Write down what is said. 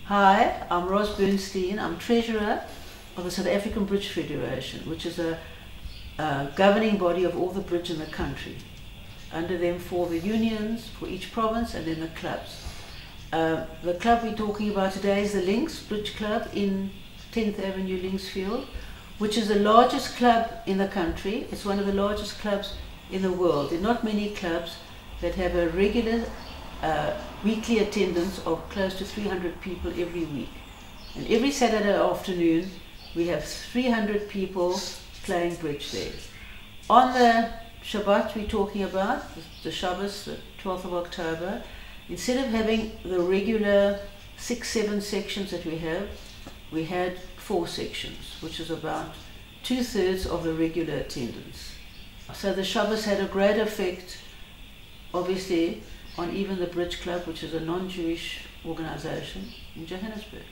Hi, I'm Ros Bernstein. I'm Treasurer of the South African Bridge Federation, which is a governing body of all the bridge in the country. Under them for the unions, for each province, and then the clubs. The club we're talking about today is the Links Bridge Club in 10th Avenue, Linksfield, which is the largest club in the country. It's one of the largest clubs in the world. There are not many clubs that have a regular weekly attendance of close to 300 people every week. And every Saturday afternoon we have 300 people playing bridge there. On the Shabbat we're talking about, the Shabbos, the 12th of October, instead of having the regular 6-7 sections that we had 4 sections, which is about 2/3 of the regular attendance. So the Shabbos had a great effect, obviously, on even the Bridge Club, which is a non-Jewish organization in Johannesburg.